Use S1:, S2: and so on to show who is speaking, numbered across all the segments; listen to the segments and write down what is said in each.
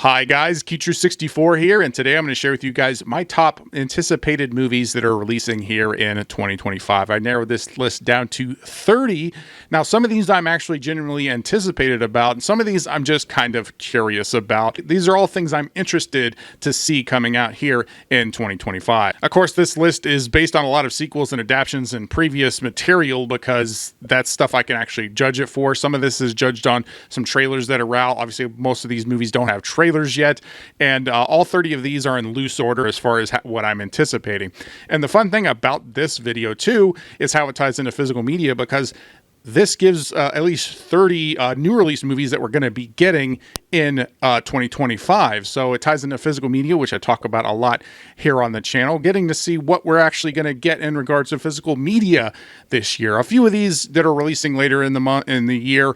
S1: Hi guys, Q64 here, and today I'm going to share with you guys my top anticipated movies that are releasing here in 2025. I narrowed this list down to 30. Now, some of these I'm actually genuinely anticipated about, and some of these I'm just kind of curious about. These are all things I'm interested to see coming out here in 2025. Of course, this list is based on a lot of sequels and adaptations and previous material because that's stuff I can actually judge it for. Some of this is judged on some trailers that are out. Obviously, most of these movies don't have trailers yet, and all 30 of these are in loose order as far as what I'm anticipating. And the fun thing about this video too is how it ties into physical media, because this gives at least 30 new release movies that we're going to be getting in 2025. So it ties into physical media, which I talk about a lot here on the channel, getting to see what we're actually going to get in regards to physical media this year. A few of these that are releasing later in the year,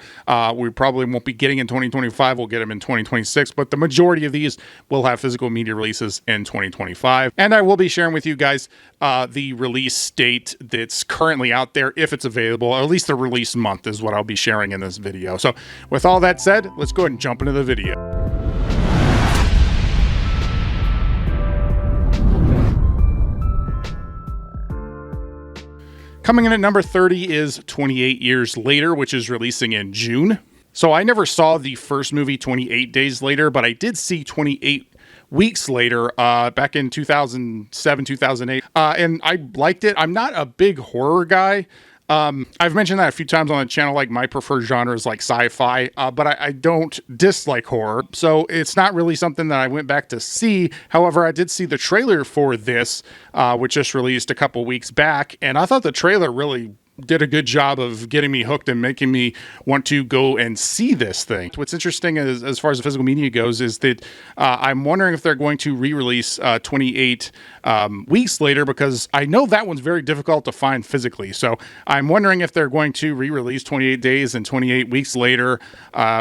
S1: we probably won't be getting in 2025. We'll get them in 2026, but the majority of these will have physical media releases in 2025. And I will be sharing with you guys the release date that's currently out there, if it's available, or at least the release month is what I'll be sharing in this video. So with all that said, let's go ahead and jump into the video. Coming in at number 30 is 28 Years Later, which is releasing in June. So I never saw the first movie 28 Days Later, but I did see 28 Weeks Later back in 2007, 2008, and I liked it. I'm not a big horror guy. I've mentioned that a few times on the channel, like my preferred genre is like sci-fi, but I don't dislike horror, so it's not really something that I went back to see. However, I did see the trailer for this, which just released a couple weeks back, and I thought the trailer really did a good job of getting me hooked and making me want to go and see this thing. What's interesting is, as far as the physical media goes, is that I'm wondering if they're going to re-release 28 Weeks Later, because I know that one's very difficult to find physically. So I'm wondering if they're going to re-release 28 Days and 28 Weeks Later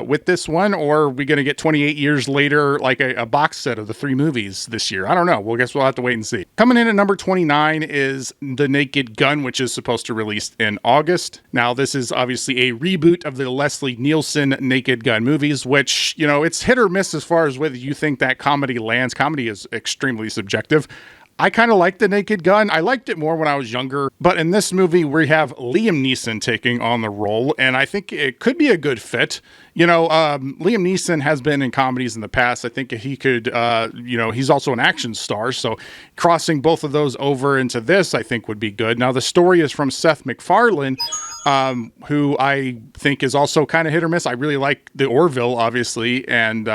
S1: with this one, or are we going to get 28 Years Later, like a box set of the three movies this year? I don't know. Well, I guess we'll have to wait and see. Coming in at number 29 is The Naked Gun, which is supposed to release in August. Now, this is obviously a reboot of the Leslie Nielsen Naked Gun movies, which, you know, it's hit or miss as far as whether you think that comedy lands. Comedy is extremely subjective. I kind of like The Naked Gun. I liked it more when I was younger, but in this movie, we have Liam Neeson taking on the role, and I think it could be a good fit. You know, Liam Neeson has been in comedies in the past. I think he could, he's also an action star, so crossing both of those over into this, I think, would be good. Now, the story is from Seth MacFarlane, who I think is also kind of hit or miss. I really like the Orville, obviously, and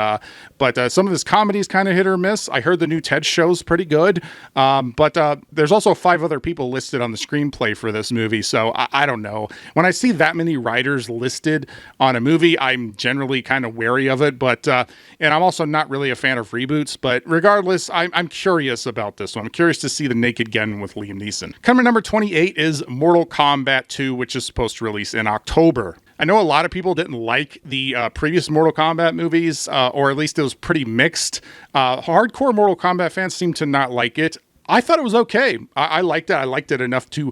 S1: but some of his comedy is kind of hit or miss. I heard the new Ted show's pretty good, but there's also 5 other people listed on the screenplay for this movie, so I don't know. When I see that many writers listed on a movie, I'm generally kind of wary of it, but and I'm also not really a fan of reboots, but regardless, I'm curious about this one. I'm curious to see The Naked Gun with Liam Neeson. Coming number 28 is Mortal Kombat 2, which is supposed to release in October. I know a lot of people didn't like the previous Mortal Kombat movies, or at least it was pretty mixed. Hardcore Mortal Kombat fans seem to not like it. I thought it was okay. I liked it. I liked it enough to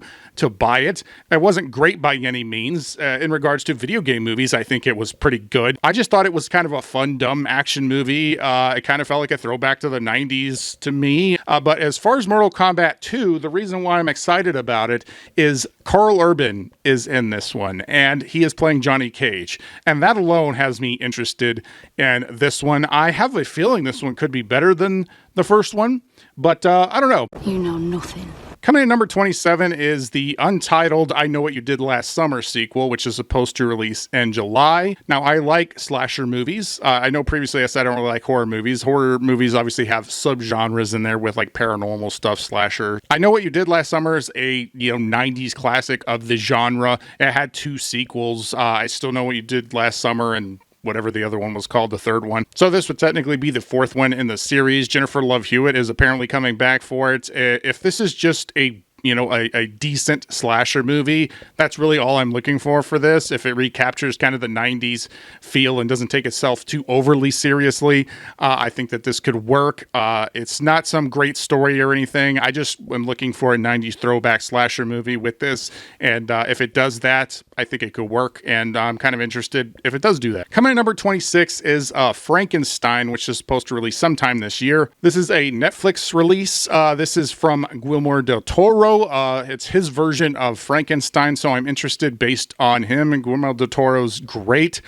S1: buy it. It wasn't great by any means. In regards to video game movies, I think it was pretty good. I just thought it was kind of a fun, dumb action movie. It kind of felt like a throwback to the 90s to me. But as far as Mortal Kombat 2, the reason why I'm excited about it is Carl Urban is in this one, and he is playing Johnny Cage. And that alone has me interested in this one. I have a feeling this one could be better than the first one, but I don't know.
S2: You know nothing.
S1: Coming in number 27 is the untitled I Know What You Did Last Summer sequel, which is supposed to release in July. Now, I like slasher movies. I know previously I said I don't really like horror movies. Horror movies obviously have subgenres in there with like paranormal stuff, slasher. I Know What You Did Last Summer is a 90s classic of the genre. It had 2 sequels. I Still Know What You Did Last Summer and whatever the other one was called, the third one. So this would technically be the 4th one in the series. Jennifer Love Hewitt is apparently coming back for it. If this is just a a decent slasher movie. That's really all I'm looking for this. If it recaptures kind of the 90s feel and doesn't take itself too overly seriously, I think that this could work. It's not some great story or anything. I just am looking for a 90s throwback slasher movie with this. And if it does that, I think it could work. And I'm kind of interested if it does do that. Coming at number 26 is Frankenstein, which is supposed to release sometime this year. This is a Netflix release. This is from Guillermo del Toro. It's his version of Frankenstein, so I'm interested based on him. And Guillermo del Toro's great.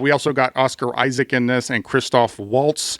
S1: We also got Oscar Isaac in this and Christoph Waltz.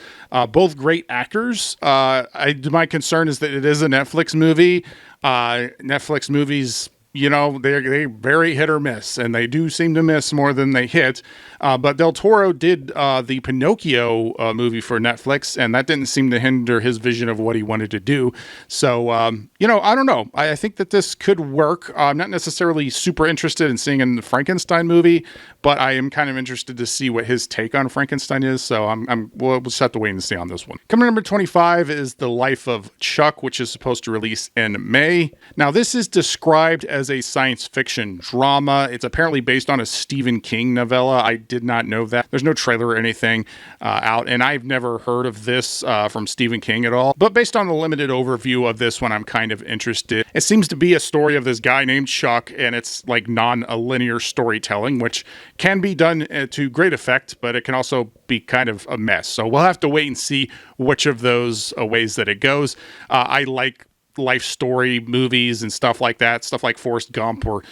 S1: Both great actors. My concern is that it is a Netflix movie. Netflix movies, they're very hit or miss, and they do seem to miss more than they hit. But Del Toro did the Pinocchio movie for Netflix, and that didn't seem to hinder his vision of what he wanted to do. So, I don't know. I think that this could work. I'm not necessarily super interested in seeing the Frankenstein movie, but I am kind of interested to see what his take on Frankenstein is. So we'll just have to wait and see on this one. Coming to number 25 is The Life of Chuck, which is supposed to release in May. Now, this is described as a science fiction drama. It's apparently based on a Stephen King novella. I did not know that. There's no trailer or anything out, and I've never heard of this from Stephen King at all. But based on the limited overview of this one, I'm kind of interested. It seems to be a story of this guy named Chuck, and it's like non-linear storytelling, which can be done to great effect, but it can also be kind of a mess. So we'll have to wait and see which of those ways that it goes. I like life story movies and stuff like that, stuff like Forrest Gump or,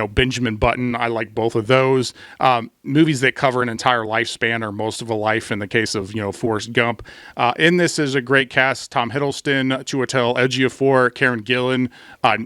S1: Benjamin Button. I like both of those. Movies that cover an entire lifespan or most of a life in the case of, Forrest Gump. In this is a great cast: Tom Hiddleston, Chiwetel Ejiofor, Karen Gillan,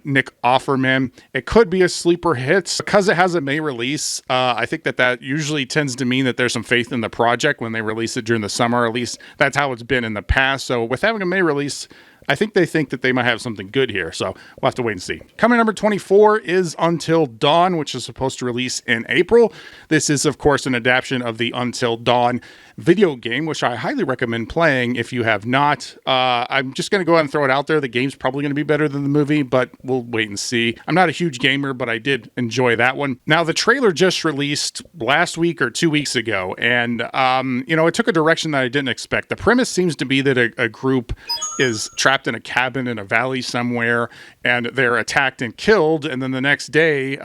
S1: Nick Offerman. It could be a sleeper hit because it has a May release. I think that usually tends to mean that there's some faith in the project when they release it during the summer. At least that's how it's been in the past. So with having a May release, I think that they might have something good here, so we'll have to wait and see. Coming number 24 is Until Dawn, which is supposed to release in April. This is, of course, an adaptation of the Until Dawn video game, which I highly recommend playing if you have not. I'm just going to go ahead and throw it out there. The game's probably going to be better than the movie, but we'll wait and see. I'm not a huge gamer, but I did enjoy that one. Now, the trailer just released last week or 2 weeks ago, and, it took a direction that I didn't expect. The premise seems to be that a group is trapped in a cabin in a valley somewhere, and they're attacked and killed, and then the next day,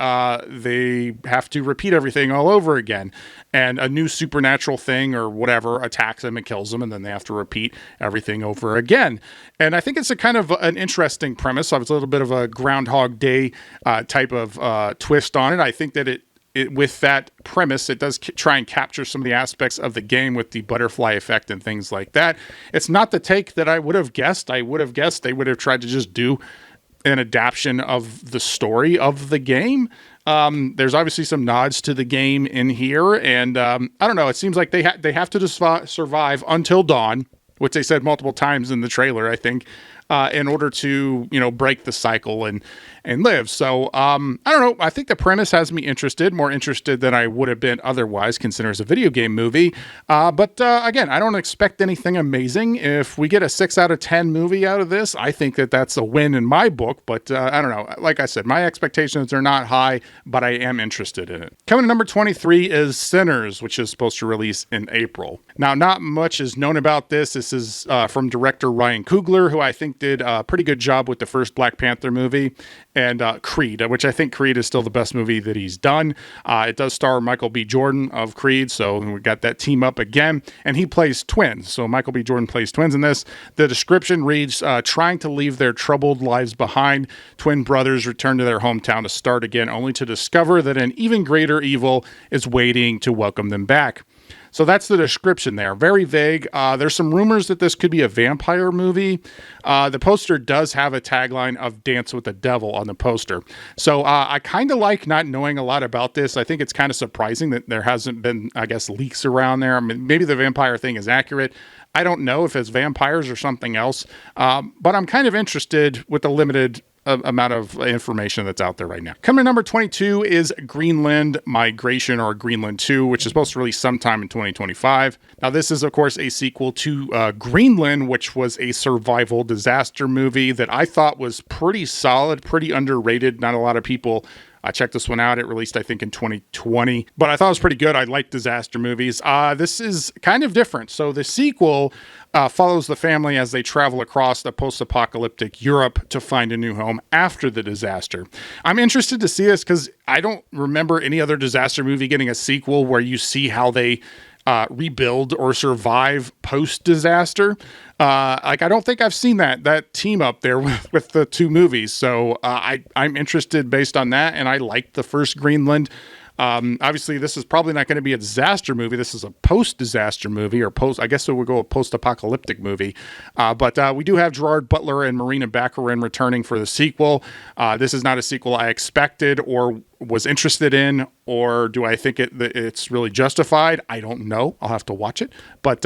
S1: they have to repeat everything all over again. And a new supernatural thing or whatever attacks them and kills them, and then they have to repeat everything over again. And I think it's a kind of an interesting premise. It's a little bit of a Groundhog Day type of twist on it. I think that it with that premise, it does try and capture some of the aspects of the game with the butterfly effect and things like that. It's not the take that I would have guessed. I would have guessed they would have tried to just do an adaptation of the story of the game. There's obviously some nods to the game in here, and I don't know. It seems like they have to survive until dawn, which they said multiple times in the trailer, I think, in order to break the cycle and live. So I don't know. I think the premise has me more interested than I would have been otherwise, considering it's a video game movie. But again, I don't expect anything amazing. If we get a 6 out of 10 movie out of this, I think that's a win in my book. But I don't know. Like I said, my expectations are not high, but I am interested in it. Coming to number 23 is Sinners, which is supposed to release in April. Now, not much is known about this. This is from director Ryan Coogler, who I think did a pretty good job with the first Black Panther movie, and Creed, which I think Creed is still the best movie that he's done. It does star Michael B. Jordan of Creed, so we got that team up again, and he plays twins. So Michael B. Jordan plays twins in this. The description reads, trying to leave their troubled lives behind, twin brothers return to their hometown to start again, only to discover that an even greater evil is waiting to welcome them back. So that's the description there. Very vague. There's some rumors that this could be a vampire movie. The poster does have a tagline of Dance with the Devil on the poster. So I kind of like not knowing a lot about this. I think it's kind of surprising that there hasn't been, I guess, leaks around there. I mean, maybe the vampire thing is accurate. I don't know if it's vampires or something else. But I'm kind of interested with the limited amount of information that's out there right now. Coming to number 22 is Greenland Migration, or Greenland 2, which is supposed to release sometime in 2025. Now, this is, of course, a sequel to Greenland, which was a survival disaster movie that I thought was pretty solid, pretty underrated. Not a lot of people checked this one out. It released, I think, in 2020, but I thought it was pretty good. I like disaster movies. This is kind of different. So the sequel follows the family as they travel across the post-apocalyptic Europe to find a new home after the disaster. I'm interested to see this because I don't remember any other disaster movie getting a sequel where you see how they rebuild or survive post-disaster. I don't think I've seen that team up there with the two movies. So I'm interested based on that, and I liked the first Greenland. Obviously, this is probably not going to be a disaster movie. This is a post-disaster movie, or I guess it would go a post-apocalyptic movie. But we do have Gerard Butler and Marina Baccarin returning for the sequel. This is not a sequel I expected or was interested in, or do I think it's really justified? I don't know. I'll have to watch it. But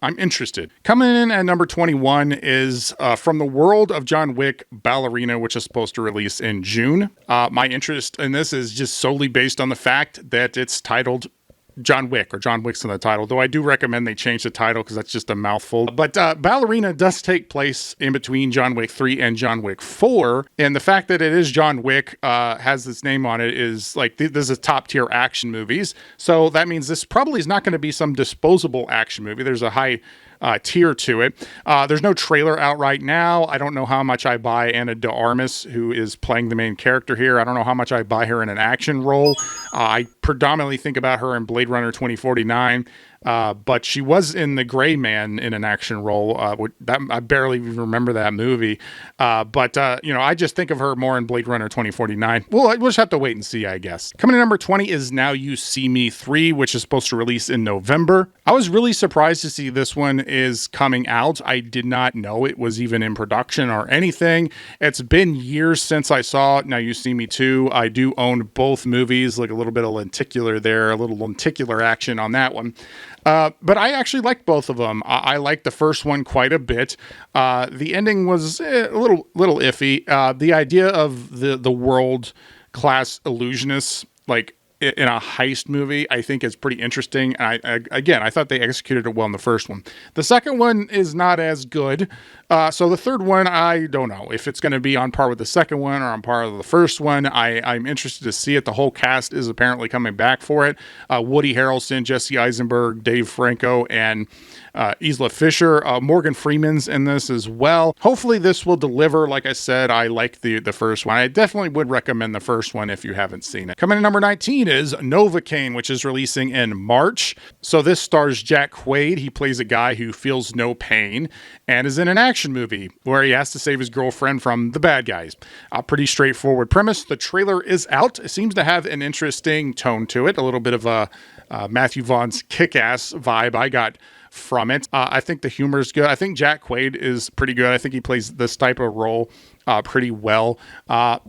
S1: I'm interested. Coming in at number 21 is from the world of John Wick, Ballerina, which is supposed to release in June. My interest in this is just solely based on the fact that it's titled John Wick, or John Wick's in the title, though I do recommend they change the title because that's just a mouthful. But Ballerina does take place in between John Wick 3 and John Wick 4, and the fact that it is John Wick, has its name on it, is like, this is top tier action movies, so that means this probably is not going to be some disposable action movie. There's a high tier to it. There's no trailer out right now. I don't know how much I buy Ana de Armas, who is playing the main character here. I don't know how much I buy her in an action role. I predominantly think about her in Blade Runner 2049. But she was in The Gray Man in an action role. I barely even remember that movie. But I just think of her more in Blade Runner 2049. We'll just have to wait and see, I guess. Coming to number 20 is Now You See Me 3, which is supposed to release in November. I was really surprised to see this one is coming out. I did not know it was even in production or anything. It's been years since I saw Now You See Me 2. I do own both movies, like a little bit of lenticular there, a little lenticular action on that one. But I actually liked both of them. I liked the first one quite a bit. The ending was a little iffy. The idea of the world class illusionists, like in a heist movie, I think is pretty interesting. I thought they executed it well in the first one. The second one is not as good. So the third one, I don't know if it's going to be on par with the second one or on par with the first one. I'm interested to see it. The whole cast is apparently coming back for it. Woody Harrelson, Jesse Eisenberg, Dave Franco, and Isla Fisher. Morgan Freeman's in this as well. Hopefully this will deliver. Like I said, I like the first one. I definitely would recommend the first one if you haven't seen it. Coming in number 19 is Novacaine, which is releasing in March. So this stars Jack Quaid. He plays a guy who feels no pain and is in an action movie where he has to save his girlfriend from the bad guys. A pretty straightforward premise. The trailer is out. It seems to have an interesting tone to it. A little bit of a Matthew Vaughn's Kick-Ass vibe I got from it. I think the humor is good. I think Jack Quaid is pretty good. I think he plays this type of role pretty well.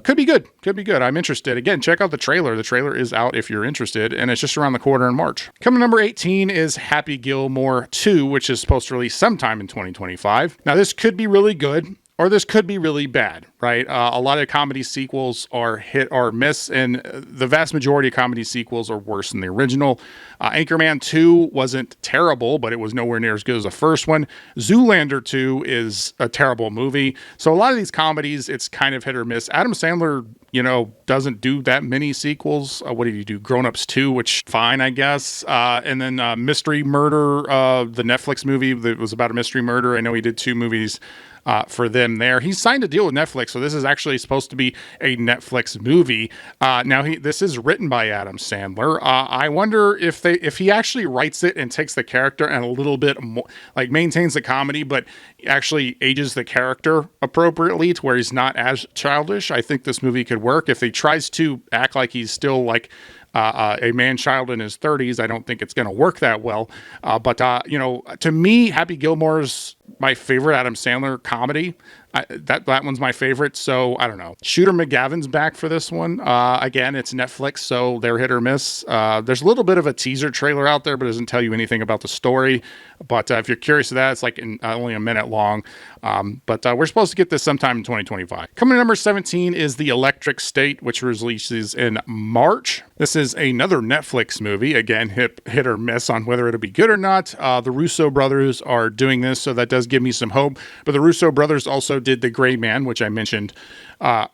S1: Could be good. I'm interested. Again, check out the trailer. The trailer is out if you're interested, and it's just around the corner in March. Coming number 18 is Happy Gilmore 2, which is supposed to release sometime in 2025. Now, this could be really good, or this could be really bad, right? A lot of comedy sequels are hit or miss, and the vast majority of comedy sequels are worse than the original. Anchorman 2 wasn't terrible, but it was nowhere near as good as the first one. Zoolander 2 is a terrible movie. So a lot of these comedies, it's kind of hit or miss. Adam Sandler, doesn't do that many sequels. What did he do? Grown Ups 2, which fine, I guess. And then Mystery Murder, the Netflix movie that was about a mystery murder. I know he did 2 movies for them there. He signed a deal with Netflix, so this is actually supposed to be a Netflix movie. Now, this is written by Adam Sandler. I wonder if he actually writes it and takes the character and a little bit more, like maintains the comedy, but actually ages the character appropriately to where he's not as childish. I think this movie could work. If he tries to act like he's still like a man-child in his 30s, I don't think it's going to work that well. But to me, Happy Gilmore's my favorite Adam Sandler comedy. That one's my favorite. So I don't know. Shooter McGavin's back for this one. Again, it's Netflix, so they're hit or miss. There's a little bit of a teaser trailer out there, but it doesn't tell you anything about the story. But if you're curious of that, it's like only a minute long. But we're supposed to get this sometime in 2025. Coming to number 17 is The Electric State, which releases in March. This is another Netflix movie. Again, hit or miss on whether it'll be good or not. The Russo brothers are doing this, so that does give me some hope. But the Russo brothers also did The Gray Man, which I mentioned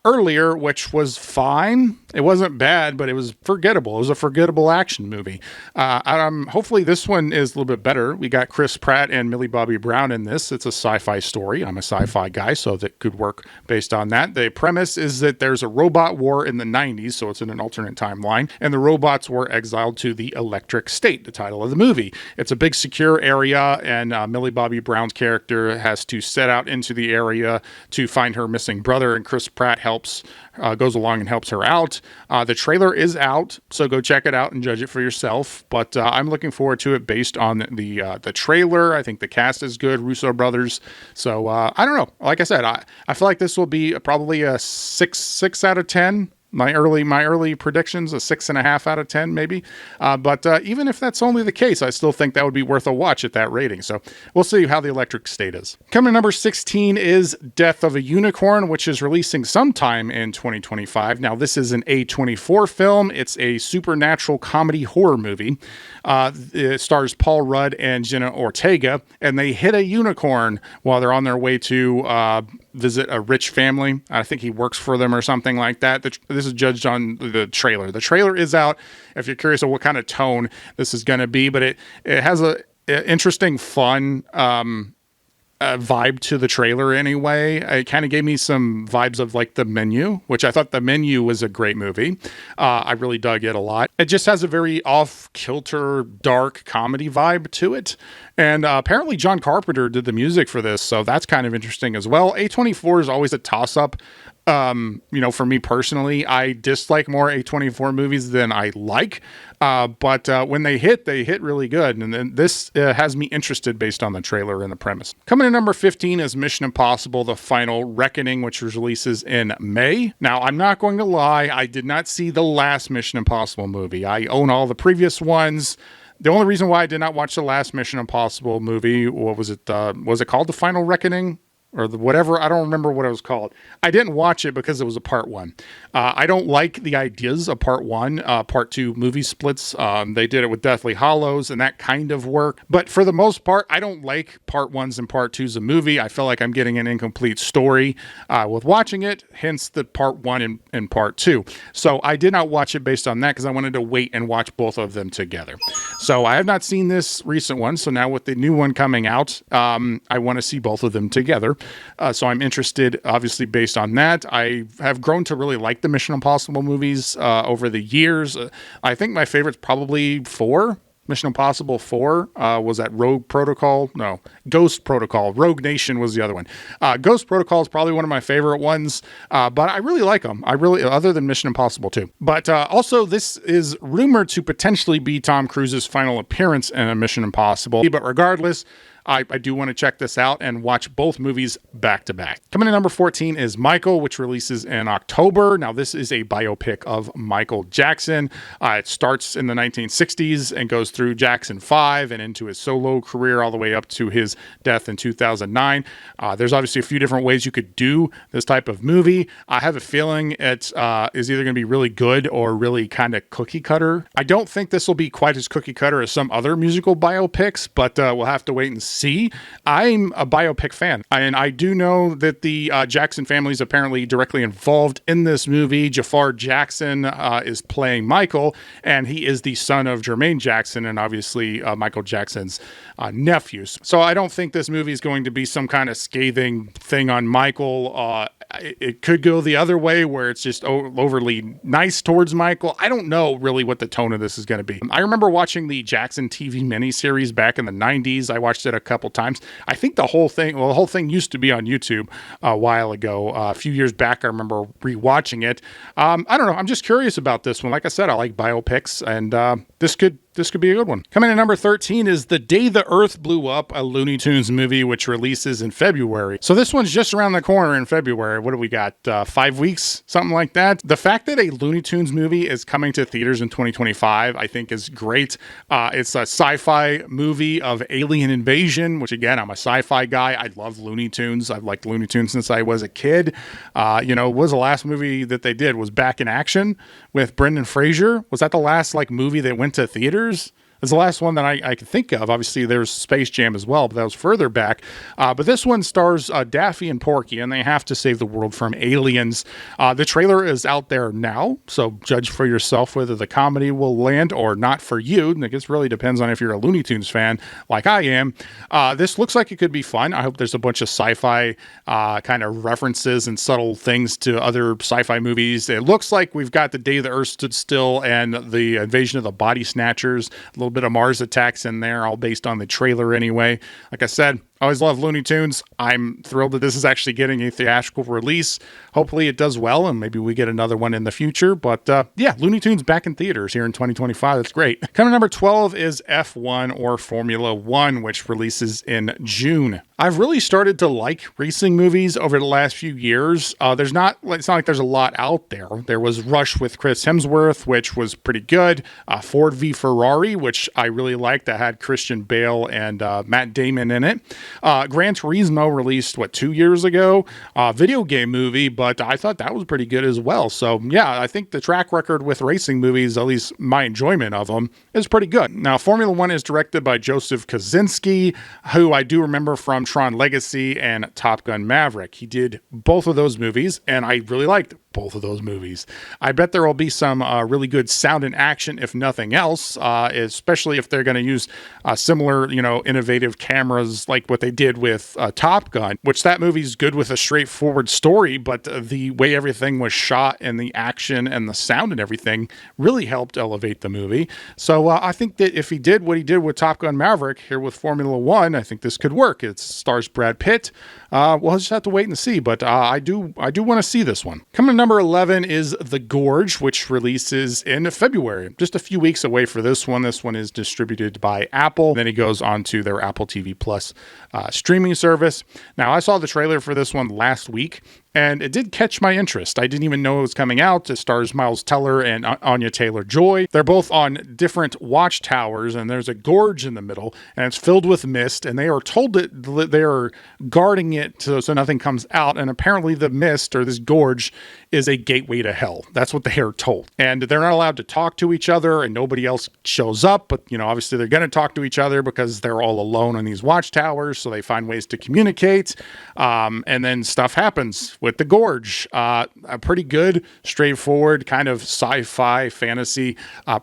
S1: earlier, which was fine. It wasn't bad, but it was forgettable. It was a forgettable action movie. Hopefully this one is a little bit better. We got Chris Pratt and Millie Bobby Brown in this. It's a sci-fi story. I'm a sci-fi guy, so that could work based on that. The premise is that there's a robot war in the 90s, so it's in an alternate timeline, and the robots were exiled to the Electric State, the title of the movie. It's a big secure area, and Millie Bobby Brown's character has to set out into the area to find her missing brother, and Chris Pratt goes along and helps her out. The trailer is out, so go check it out and judge it for yourself. But I'm looking forward to it based on the trailer. I think the cast is good, Russo brothers. So I don't know. Like I said, I feel like this will be probably a 6 out of 10. My early predictions, a 6.5 out of 10, maybe. But even if that's only the case, I still think that would be worth a watch at that rating. So we'll see how The Electric State is. Coming to number 16 is Death of a Unicorn, which is releasing sometime in 2025. Now, this is an A24 film. It's a supernatural comedy horror movie. It stars Paul Rudd and Jenna Ortega, and they hit a unicorn while they're on their way to visit a rich family. I think he works for them or something like that. This is judged on the trailer. The trailer is out if you're curious of what kind of tone this is going to be, but it has a interesting, fun vibe to the trailer anyway. It kind of gave me some vibes of like The Menu, which I thought The Menu was a great movie. I really dug it a lot. It just has a very off-kilter, dark comedy vibe to it. And apparently John Carpenter did the music for this, so that's kind of interesting as well. A24 is always a toss-up. For me personally, I dislike more A24 movies than I like. But when they hit really good. And then this has me interested based on the trailer and the premise. Coming in number 15 is Mission Impossible: The Final Reckoning, which releases in May. Now, I'm not going to lie. I did not see the last Mission Impossible movie. I own all the previous ones. The only reason why I did not watch the last Mission Impossible movie, what was it? Was it called The Final Reckoning? Or whatever, I don't remember what it was called. I didn't watch it because it was a part one. I don't like the ideas of part one, part two movie splits. They did it with Deathly Hallows and that kind of work. But for the most part, I don't like part ones and part twos of movie. I feel like I'm getting an incomplete story with watching it, hence the part one and part two. So I did not watch it based on that because I wanted to wait and watch both of them together. So I have not seen this recent one. So now with the new one coming out, I want to see both of them together. So I'm interested, obviously, based on that. I have grown to really like the Mission Impossible movies over the years. I think my favorite's probably 4. Mission Impossible 4 was that Rogue Protocol? No, Ghost Protocol. Rogue Nation was the other one. Ghost Protocol is probably one of my favorite ones, but I really like them. Other than Mission Impossible 2. But also, this is rumored to potentially be Tom Cruise's final appearance in a Mission Impossible. But regardless, I do want to check this out and watch both movies back to back. Coming in number 14 is Michael, which releases in October. Now, this is a biopic of Michael Jackson. It starts in the 1960s and goes through Jackson 5 and into his solo career all the way up to his death in 2009. There's obviously a few different ways you could do this type of movie. I have a feeling it is either going to be really good or really kind of cookie cutter. I don't think this will be quite as cookie cutter as some other musical biopics, but we'll have to wait and see. I'm a biopic fan, and I do know that the Jackson family is apparently directly involved in this movie. Jafar Jackson is playing Michael, and he is the son of Jermaine Jackson, and obviously Michael Jackson's nephews. So I don't think this movie is going to be some kind of scathing thing on Michael. It could go the other way where it's just overly nice towards Michael. I don't know really what the tone of this is going to be. I remember watching the Jackson TV miniseries back in the 90s. I watched it a couple times. I think the whole thing used to be on YouTube a while ago. A few years back, I remember rewatching it. I don't know. I'm just curious about this one. Like I said, I like biopics, and this could this could be a good one. Coming in number 13 is The Day the Earth Blew Up, a Looney Tunes movie, which releases in February. So this one's just around the corner in February. What do we got? 5 weeks? Something like that. The fact that a Looney Tunes movie is coming to theaters in 2025, I think is great. It's a sci-fi movie of alien invasion, which again, I'm a sci-fi guy. I love Looney Tunes. I've liked Looney Tunes since I was a kid. What was the last movie that they did? Was Back in Action with Brendan Fraser. Was that the last movie that went to theaters? It's the last one that I could think of. Obviously, there's Space Jam as well, but that was further back. But this one stars Daffy and Porky, and they have to save the world from aliens. The trailer is out there now, so judge for yourself whether the comedy will land or not for you. I guess it really depends on if you're a Looney Tunes fan like I am. This looks like it could be fun. I hope there's a bunch of sci-fi kind of references and subtle things to other sci-fi movies. It looks like we've got The Day the Earth Stood Still and the Invasion of the Body Snatchers, a little bit of Mars Attacks in there, all based on the trailer anyway. Like I said, I always love Looney Tunes. I'm thrilled that this is actually getting a theatrical release. Hopefully it does well, and maybe we get another one in the future. But Looney Tunes back in theaters here in 2025. That's great. Coming number 12 is F1 or Formula One, which releases in June. I've really started to like racing movies over the last few years. It's not like there's a lot out there. There was Rush with Chris Hemsworth, which was pretty good. Ford v Ferrari, which I really liked. That had Christian Bale and Matt Damon in it. Gran Turismo released, 2 years ago? Video game movie, but I thought that was pretty good as well. So, yeah, I think the track record with racing movies, at least my enjoyment of them, is pretty good. Now, Formula One is directed by Joseph Kosinski, who I do remember from Tron Legacy and Top Gun Maverick. He did both of those movies, and I really liked both of those movies. I bet there will be some really good sound and action, if nothing else, especially if they're going to use similar, innovative cameras like what they did with Top Gun, which that movie's good with a straightforward story, but the way everything was shot and the action and the sound and everything really helped elevate the movie. So I think that if he did what he did with Top Gun Maverick here with Formula One, I think this could work. It stars Brad Pitt. We'll just have to wait and see, but I do want to see this one. Coming to number 11 is The Gorge, which releases in February. Just a few weeks away for this one. This one is distributed by Apple. Then it goes on to their Apple TV Plus streaming service. Now, I saw the trailer for this one last week, and it did catch my interest. I didn't even know it was coming out. It stars Miles Teller and Anya Taylor-Joy. They're both on different watchtowers, and there's a gorge in the middle, and it's filled with mist, and they are told that they are guarding it so nothing comes out, and apparently the mist, or this gorge, is a gateway to hell. That's what they are told. And they're not allowed to talk to each other, and nobody else shows up, but, obviously they're going to talk to each other because they're all alone on these watchtowers, so they find ways to communicate, and then stuff happens with the gorge. A pretty good, straightforward kind of sci-fi fantasy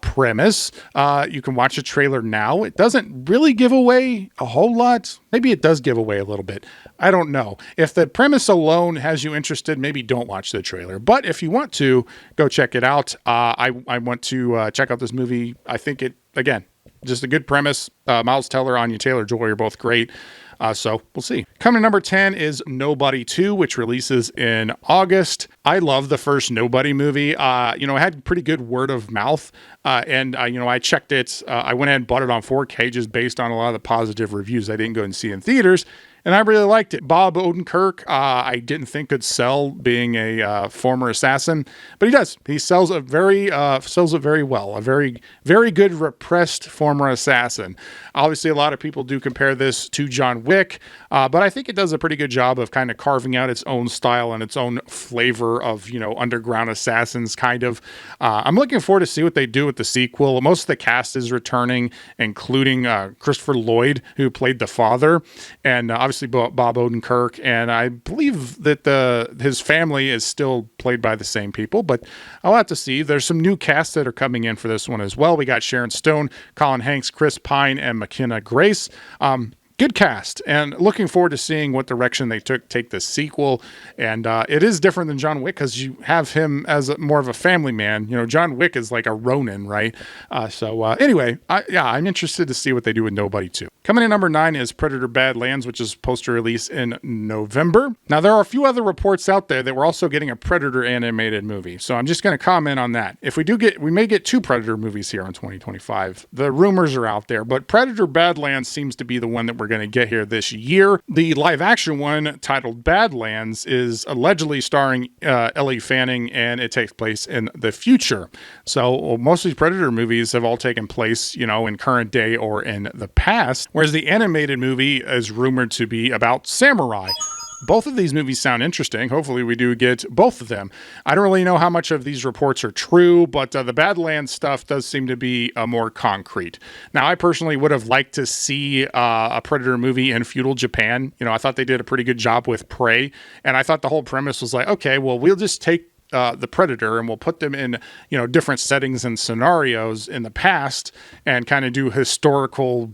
S1: premise. You can watch the trailer now. It doesn't really give away a whole lot. Maybe it does give away a little bit. I don't know. If the premise alone has you interested, maybe don't watch the trailer. But if you want to, go check it out. I want to check out this movie. I think it, again, just a good premise. Miles Teller, Anya Taylor-Joy are both great. So we'll see. Coming to number 10 is Nobody 2, which releases in August. I love the first Nobody movie. It had pretty good word of mouth. I checked it. I went ahead and bought it on 4K just based on a lot of the positive reviews. I didn't go and see in theaters. And I really liked it. Bob Odenkirk, I didn't think could sell being a former assassin, but he does. He sells it very well. A very, very good repressed former assassin. Obviously, a lot of people do compare this to John Wick, but I think it does a pretty good job of kind of carving out its own style and its own flavor of, underground assassins kind of. I'm looking forward to see what they do with the sequel. Most of the cast is returning, including Christopher Lloyd, who played the father, and obviously Bob Odenkirk, and I believe that his family is still played by the same people, but I'll have to see. There's some new casts that are coming in for this one as well. We got Sharon Stone, Colin Hanks, Chris Pine, and McKenna Grace. good cast, and looking forward to seeing what direction they take this sequel. And it is different than John Wick because you have him as more of a family man. You know, John Wick is like a Ronin, right? Anyway, I'm interested to see what they do with Nobody 2. Coming in number 9 is Predator Badlands, which is supposed to release in November. Now, there are a few other reports out there that we're also getting a Predator animated movie. So I'm just going to comment on that. If we may get 2 Predator movies here in 2025. The rumors are out there, but Predator Badlands seems to be the one that we're going to get here this year. The live action one, titled Badlands, is allegedly starring Ellie Fanning, and it takes place in the future. So most of these Predator movies have all taken place, in current day or in the past, whereas the animated movie is rumored to be about samurai. Both of these movies sound interesting. Hopefully we do get both of them. I don't really know how much of these reports are true, but the Badlands stuff does seem to be more concrete. Now, I personally would have liked to see a Predator movie in feudal Japan. I thought they did a pretty good job with Prey, and I thought the whole premise was like, okay, well, we'll just take the Predator and we'll put them in, different settings and scenarios in the past and kind of do a historical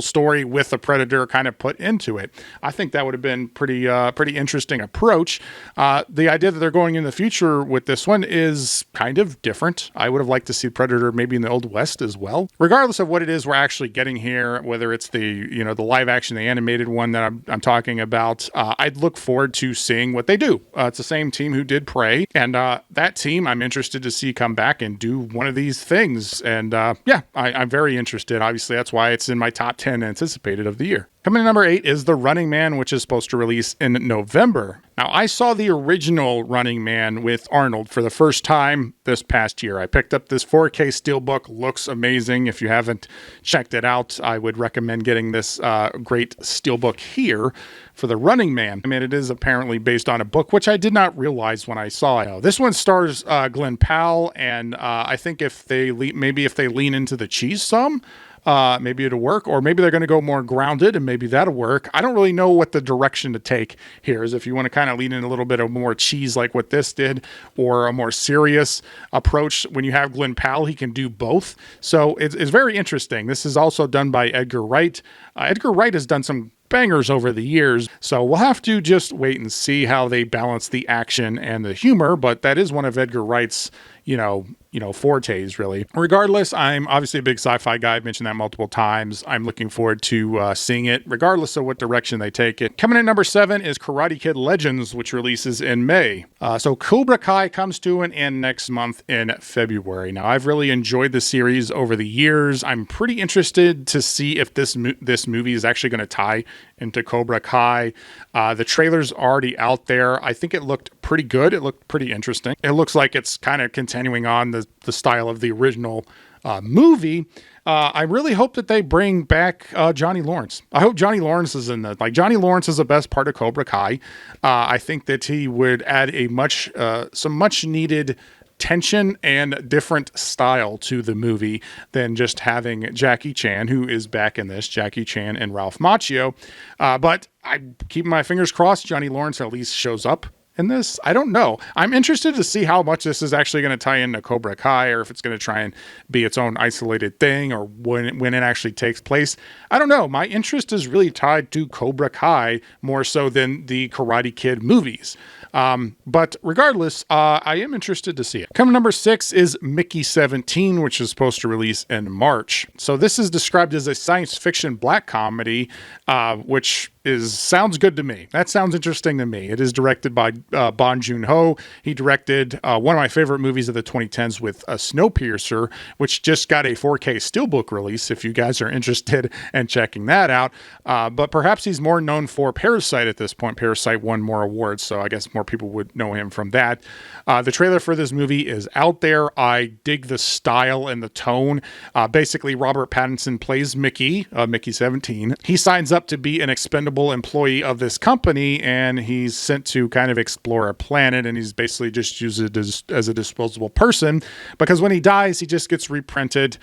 S1: story with the Predator kind of put into it. I think that would have been pretty interesting approach. The idea that they're going in the future with this one is kind of different. I would have liked to see Predator maybe in the Old West as well. Regardless of what it is we're actually getting here, whether it's the live action, the animated one that I'm talking about, I'd look forward to seeing what they do. It's the same team who did Prey, and that team I'm interested to see come back and do one of these things. And I'm very interested. Obviously, that's why it's in my top 10 anticipated of the year. Coming in number 8 is The Running Man, which is supposed to release in November. Now, I saw the original Running Man with Arnold for the first time this past year. I picked up this 4K steelbook. Looks amazing. If you haven't checked it out, I would recommend getting this great steelbook here for The Running Man. I mean, it is apparently based on a book, which I did not realize when I saw it. This one stars Glenn Powell, and I think if they lean into the cheese some, maybe it'll work, or maybe they're going to go more grounded and maybe that'll work. I don't really know what the direction to take here is, if you want to kind of lean in a little bit of more cheese like what this did, or a more serious approach. When you have Glenn Powell, he can do both. So it's very interesting. This is also done by Edgar Wright. Edgar Wright has done some bangers over the years, so we'll have to just wait and see how they balance the action and the humor, but that is one of Edgar Wright's fortes, really. Regardless, I'm obviously a big sci-fi guy. I've mentioned that multiple times. I'm looking forward to seeing it, regardless of what direction they take it. Coming in number 7 is Karate Kid Legends, which releases in May. So Cobra Kai comes to an end next month in February. Now, I've really enjoyed the series over the years. I'm pretty interested to see if this movie is actually going to tie into Cobra Kai. The trailer's already out there. I think it looked pretty good. It looked pretty interesting. It looks like it's kind of continuing on the style of the original movie. I really hope that they bring back Johnny Lawrence. I hope Johnny Lawrence is in that. Like, Johnny Lawrence is the best part of Cobra Kai. I think that he would add some much needed tension and different style to the movie than just having Jackie Chan, who is back in this, Jackie Chan and Ralph Macchio. But I'm keeping my fingers crossed Johnny Lawrence at least shows up in this. I don't know. I'm interested to see how much this is actually going to tie into Cobra Kai, or if it's going to try and be its own isolated thing, or when it actually takes place. I don't know. My interest is really tied to Cobra Kai more so than the Karate Kid movies. But regardless, I am interested to see it. Coming number 6 is Mickey 17, which is supposed to release in March. So this is described as a science fiction black comedy, which sounds good to me. That sounds interesting to me. It is directed by Bong Joon-ho. He directed one of my favorite movies of the 2010s with Snowpiercer, which just got a 4K steelbook release, if you guys are interested in checking that out. But perhaps he's more known for Parasite at this point. Parasite won more awards, so I guess more people would know him from that. The trailer for this movie is out there. I dig the style and the tone. Basically, Robert Pattinson plays Mickey 17. He signs up to be an expendable employee of this company, and he's sent to kind of explore a planet, and he's basically just used as a disposable person, because when he dies, he just gets reprinted.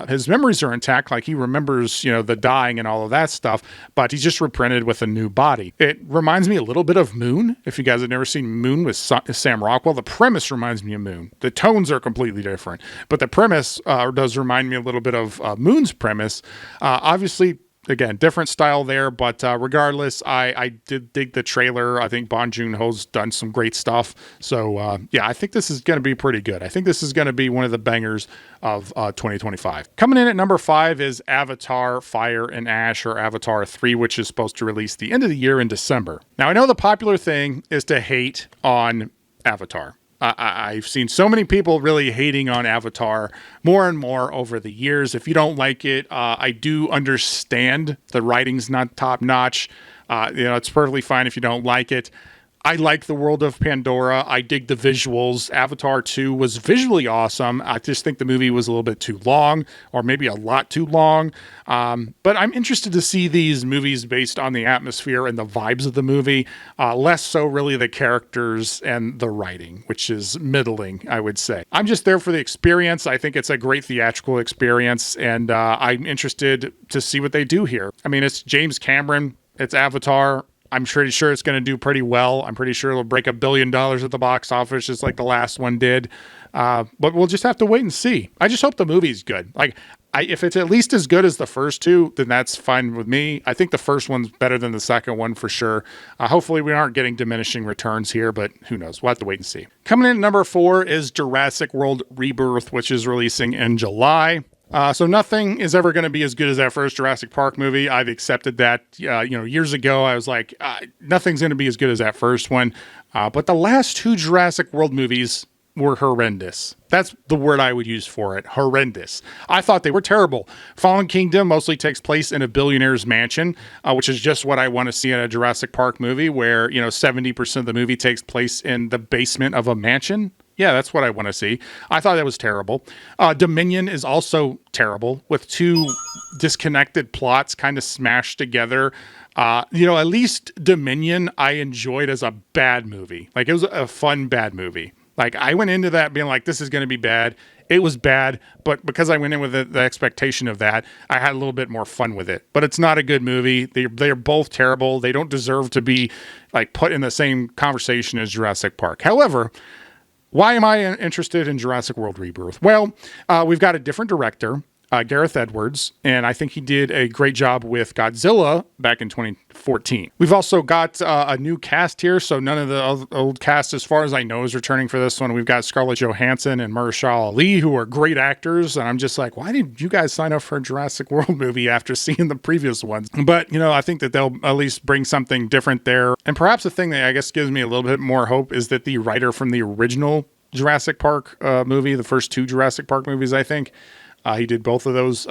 S1: His memories are intact, like he remembers, the dying and all of that stuff, but he's just reprinted with a new body. It reminds me a little bit of Moon. If you guys have never seen Moon with Sam Rockwell, the premise reminds me of Moon. The tones are completely different, but the premise does remind me a little bit of Moon's premise. Obviously, again, different style there, but regardless, I did dig the trailer. I think Bong Joon-ho's done some great stuff. So, yeah, I think this is going to be pretty good. I think this is going to be one of the bangers of 2025. Coming in at number 5 is Avatar Fire and Ash, or Avatar 3, which is supposed to release the end of the year in December. Now, I know the popular thing is to hate on Avatar. I've seen so many people really hating on Avatar more and more over the years. If you don't like it, I do understand the writing's not top notch. It's perfectly fine if you don't like it. I like the world of Pandora. I dig the visuals. Avatar 2 was visually awesome. I just think the movie was a little bit too long, or maybe a lot too long. But I'm interested to see these movies based on the atmosphere and the vibes of the movie, less so really the characters and the writing, which is middling, I would say. I'm just there for the experience. I think it's a great theatrical experience, and I'm interested to see what they do here. I mean, it's James Cameron. It's Avatar. I'm pretty sure it's going to do pretty well. I'm pretty sure it'll break $1 billion at the box office, just like the last one did. But we'll just have to wait and see. I just hope the movie's good. If it's at least as good as the first two, then that's fine with me. I think the first one's better than the second one for sure. Hopefully we aren't getting diminishing returns here, but who knows? We'll have to wait and see. Coming in at number 4 is Jurassic World Rebirth, which is releasing in July. So nothing is ever going to be as good as that first Jurassic Park movie. I've accepted that. Years ago, I was like, nothing's going to be as good as that first one. But the last 2 Jurassic World movies were horrendous. That's the word I would use for it. Horrendous. I thought they were terrible. Fallen Kingdom mostly takes place in a billionaire's mansion, which is just what I want to see in a Jurassic Park movie, where 70% of the movie takes place in the basement of a mansion. Yeah, that's what I want to see. I thought that was terrible. Dominion is also terrible, with 2 disconnected plots kind of smashed together. At least Dominion I enjoyed as a bad movie. It was a fun bad movie. I went into that being like, this is going to be bad. It was bad, but because I went in with the expectation of that, I had a little bit more fun with it. But it's not a good movie. They're both terrible. They don't deserve to be put in the same conversation as Jurassic Park. However, why am I interested in Jurassic World Rebirth? Well, we've got a different director, Gareth Edwards, and I think he did a great job with Godzilla back in 2014. We've also got a new cast here, so none of the old cast, as far as I know, is returning for this one. We've got Scarlett Johansson and Mahershala Ali, who are great actors, and I'm just like, why did you guys sign up for a Jurassic World movie after seeing the previous ones? But, I think that they'll at least bring something different there. And perhaps the thing that I guess gives me a little bit more hope is that the writer from the original Jurassic Park movie, the first 2 Jurassic Park movies, I think, he did both of those,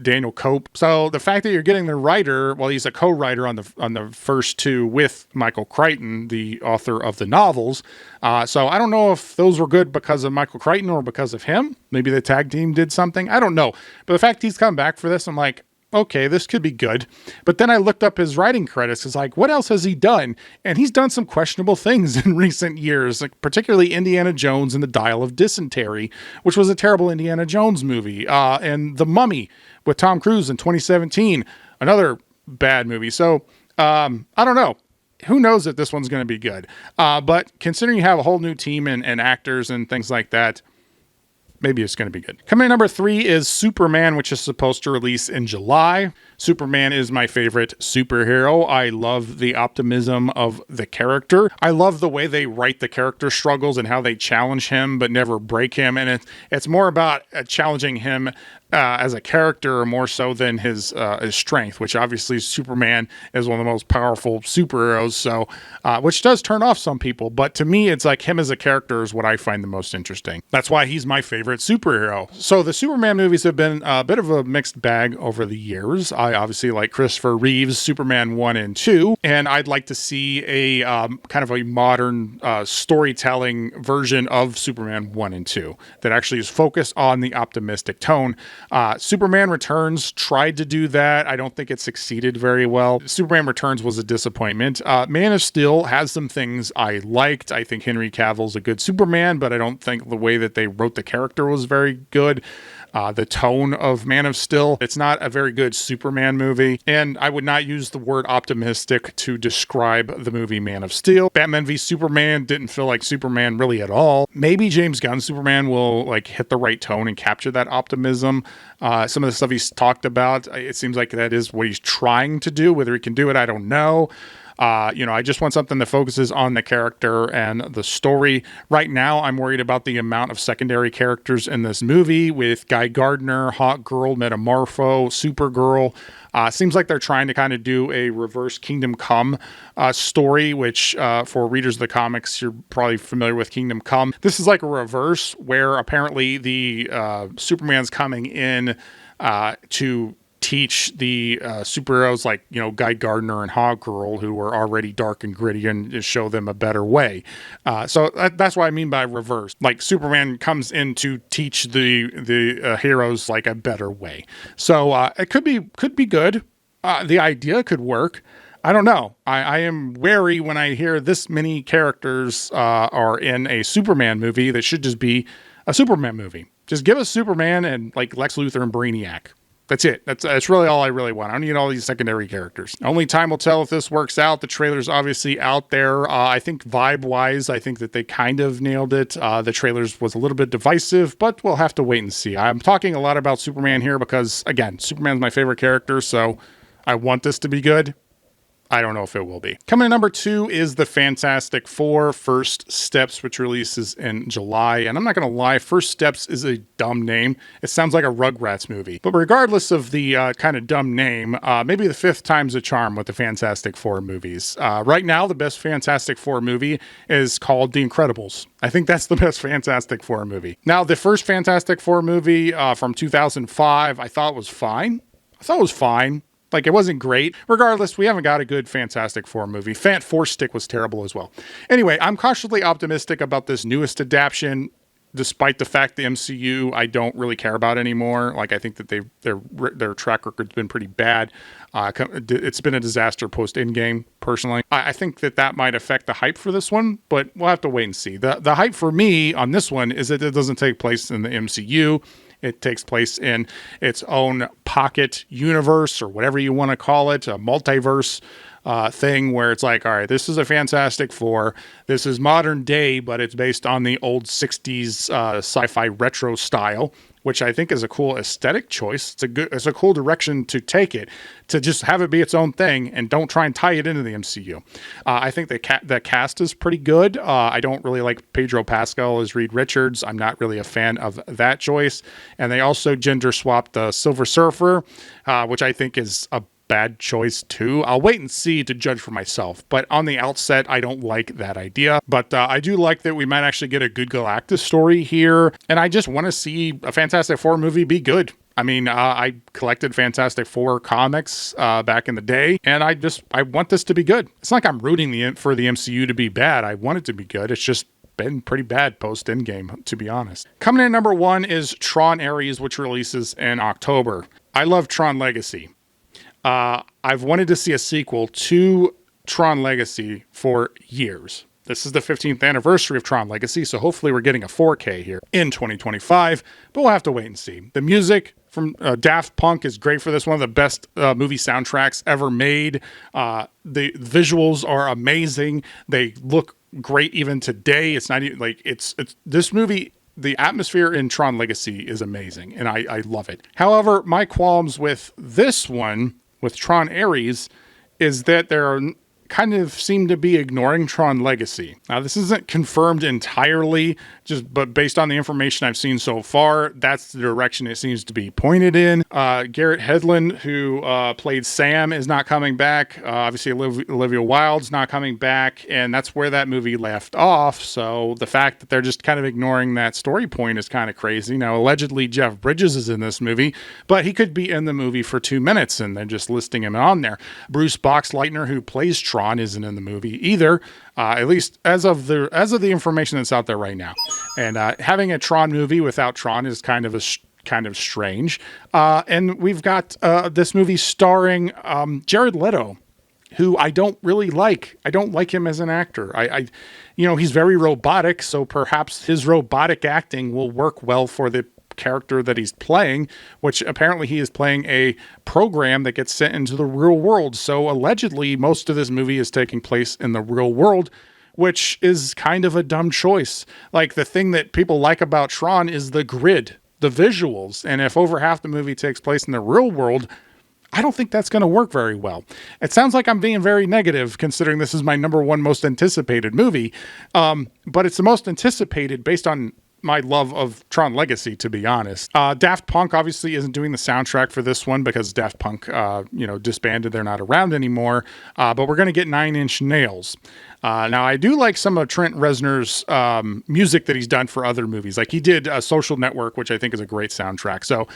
S1: Daniel Cope. So the fact that you're getting the writer, well, he's a co-writer on the first 2 with Michael Crichton, the author of the novels. So I don't know if those were good because of Michael Crichton or because of him. Maybe the tag team did something. I don't know. But the fact he's come back for this, I'm like, okay, this could be good. But then I looked up his writing credits. It's like, what else has he done? And he's done some questionable things in recent years, particularly Indiana Jones and the Dial of Dysentery, which was a terrible Indiana Jones movie, and The Mummy with Tom Cruise in 2017, another bad movie. So I don't know. Who knows if this one's going to be good? But considering you have a whole new team and actors and things like that, maybe it's going to be good. Coming in number 3 is Superman, which is supposed to release in July. Superman is my favorite superhero. I love the optimism of the character. I love the way they write the character struggles and how they challenge him but never break him. And it's more about challenging him as a character more so than his strength, which obviously Superman is one of the most powerful superheroes. So, which does turn off some people, but to me, it's like him as a character is what I find the most interesting. That's why he's my favorite superhero. So the Superman movies have been a bit of a mixed bag over the years. I obviously like Christopher Reeve's Superman 1 and 2, and I'd like to see a kind of a modern storytelling version of Superman 1 and 2 that actually is focused on the optimistic tone. Superman Returns tried to do that. I don't think it succeeded very well. Superman Returns was a disappointment. Man of Steel has some things I liked. I think Henry Cavill's a good Superman, but I don't think the way that they wrote the character was very good. the tone of Man of Steel. It's not a very good Superman movie, and I would not use the word optimistic to describe the movie Man of Steel. Batman v Superman didn't feel like Superman really at all. Maybe James Gunn's Superman will like hit the right tone and capture that optimism. Some of the stuff he's talked about, it seems like that is what he's trying to do. Whether he can do it, I don't know. I just want something that focuses on the character and the story. Right now, I'm worried about the amount of secondary characters in this movie with Guy Gardner, Hawk Girl, Metamorpho, Supergirl. Seems like they're trying to kind of do a reverse Kingdom Come story, which for readers of the comics, you're probably familiar with Kingdom Come. This is like a reverse where apparently the Superman's coming in to teach the superheroes like, Guy Gardner and Hawk Girl, who were already dark and gritty, and show them a better way. So that's what I mean by reverse. Like Superman comes in to teach the heroes like a better way. So it could be good. The idea could work. I don't know. I am wary when I hear this many characters are in a Superman movie that should just be a Superman movie. Just give us Superman and like Lex Luthor and Brainiac. That's it. That's really all I really want. I don't need all these secondary characters. Only time will tell if this works out. The trailer's obviously out there. I think vibe-wise, I think that they kind of nailed it. The trailers was a little bit divisive, but we'll have to wait and see. I'm talking a lot about Superman here because, again, Superman's my favorite character, so I want this to be good. I don't know if it will be. Coming in number 2 is the Fantastic Four First Steps, which releases in July. And I'm not going to lie, First Steps is a dumb name. It sounds like a Rugrats movie. But regardless of the kind of dumb name, maybe the fifth time's a charm with the Fantastic Four movies. Right now, the best Fantastic Four movie is called The Incredibles. I think that's the best Fantastic Four movie. Now, the first Fantastic Four movie from 2005, I thought was fine. Like, it wasn't great. Regardless, we haven't got a good Fantastic Four movie. Force Stick was terrible as well. Anyway, I'm cautiously optimistic about this newest adaptation, despite the fact the MCU I don't really care about anymore. Like, I think that their track record's been pretty bad. It's been a disaster post-Endgame, personally. I think that might affect the hype for this one, but we'll have to wait and see. The hype for me on this one is that it doesn't take place in the MCU. It takes place in its own pocket universe, or whatever you want to call it, a multiverse thing where it's like, all right, this is a Fantastic Four. This is modern day, but it's based on the old 60s sci-fi retro style, which I think is a cool aesthetic choice. It's a cool direction to take it, to just have it be its own thing and don't try and tie it into the MCU. I think the cast is pretty good. I don't really like Pedro Pascal as Reed Richards. I'm not really a fan of that choice. And they also gender swapped the Silver Surfer, which I think is a bad choice too. I'll wait and see to judge for myself, but on the outset, I don't like that idea. But I do like that we might actually get a good Galactus story here, and I just want to see a Fantastic Four movie be good. I mean, I collected Fantastic Four comics back in the day, and I want this to be good. It's not like I'm rooting for the MCU to be bad. I want it to be good. It's just been pretty bad post-Endgame, to be honest. Coming in at number 1 is Tron Ares, which releases in October. I love Tron Legacy. I've wanted to see a sequel to Tron Legacy for years. This is the 15th anniversary of Tron Legacy, so hopefully we're getting a 4K here in 2025, but we'll have to wait and see. The music from Daft Punk is great for this, one of the best movie soundtracks ever made. The visuals are amazing. They look great even today. It's not even like it's this movie. The atmosphere in Tron Legacy is amazing, and I love it. However, my qualms with this one, with Tron Ares, is that they're kind of seem to be ignoring Tron Legacy. Now, this isn't confirmed entirely, but based on the information I've seen so far, that's the direction it seems to be pointed in. Garrett Hedlund, who played Sam, is not coming back. Obviously, Olivia Wilde's not coming back, and that's where that movie left off. So the fact that they're just kind of ignoring that story point is kind of crazy. Now, allegedly, Jeff Bridges is in this movie, but he could be in the movie for 2 minutes, and they're just listing him on there. Bruce Boxleitner, who plays Tron, isn't in the movie either, at least as of the information that's out there right now. And having a Tron movie without Tron is kind of strange. And we've got this movie starring Jared Leto, who I don't really like. I don't like him as an actor. He's very robotic, so perhaps his robotic acting will work well for the character that he's playing, which apparently he is playing a program that gets sent into the real world. So allegedly, most of this movie is taking place in the real world, which is kind of a dumb choice. Like, the thing that people like about Tron is the grid, the visuals. And if over half the movie takes place in the real world, I don't think that's going to work very well. It sounds like I'm being very negative considering this is my number one most anticipated movie. But it's the most anticipated based on my love of Tron Legacy, to be honest. Daft Punk obviously isn't doing the soundtrack for this one because Daft Punk, disbanded. They're not around anymore. But we're going to get Nine Inch Nails. Now, I do like some of Trent Reznor's music that he's done for other movies. Like, he did Social Network, which I think is a great soundtrack. So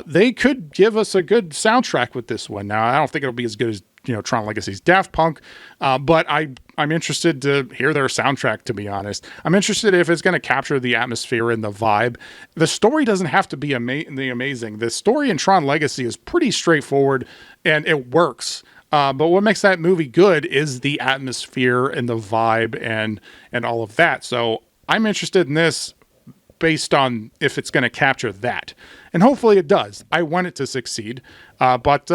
S1: they could give us a good soundtrack with this one. Now, I don't think it'll be as good as Tron Legacy's Daft Punk, but I'm interested to hear their soundtrack, to be honest. I'm interested if it's going to capture the atmosphere and the vibe. The story doesn't have to be amazing. The story in Tron Legacy is pretty straightforward, and it works. But what makes that movie good is the atmosphere and the vibe and all of that. So I'm interested in this based on if it's going to capture that. And hopefully it does. I want it to succeed. But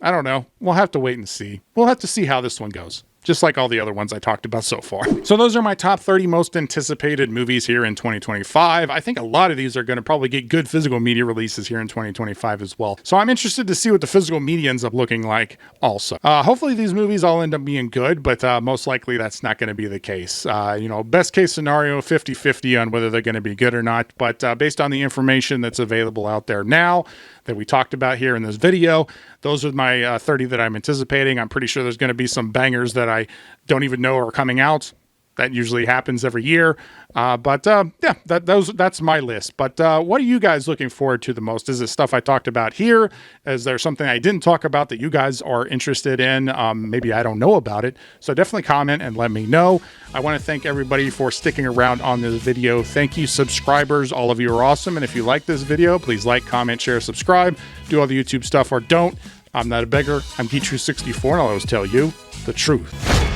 S1: I don't know. We'll have to wait and see. We'll have to see how this one goes, just like all the other ones I talked about so far. So those are my top 30 most anticipated movies here in 2025. I think a lot of these are going to probably get good physical media releases here in 2025 as well. So I'm interested to see what the physical media ends up looking like also. Hopefully these movies all end up being good, but most likely that's not going to be the case. Best case scenario, 50-50 on whether they're going to be good or not. But based on the information that's available out there now that we talked about here in this video, those are my 30 that I'm anticipating. I'm pretty sure there's going to be some bangers that I don't even know are coming out. That usually happens every year. That's my list. But what are you guys looking forward to the most? Is it stuff I talked about here? Is there something I didn't talk about that you guys are interested in? Maybe I don't know about it. So definitely comment and let me know. I want to thank everybody for sticking around on this video. Thank you, subscribers. All of you are awesome. And if you like this video, please like, comment, share, subscribe. Do all the YouTube stuff or don't. I'm not a beggar. I'm Geetrue64, and I'll always tell you the truth.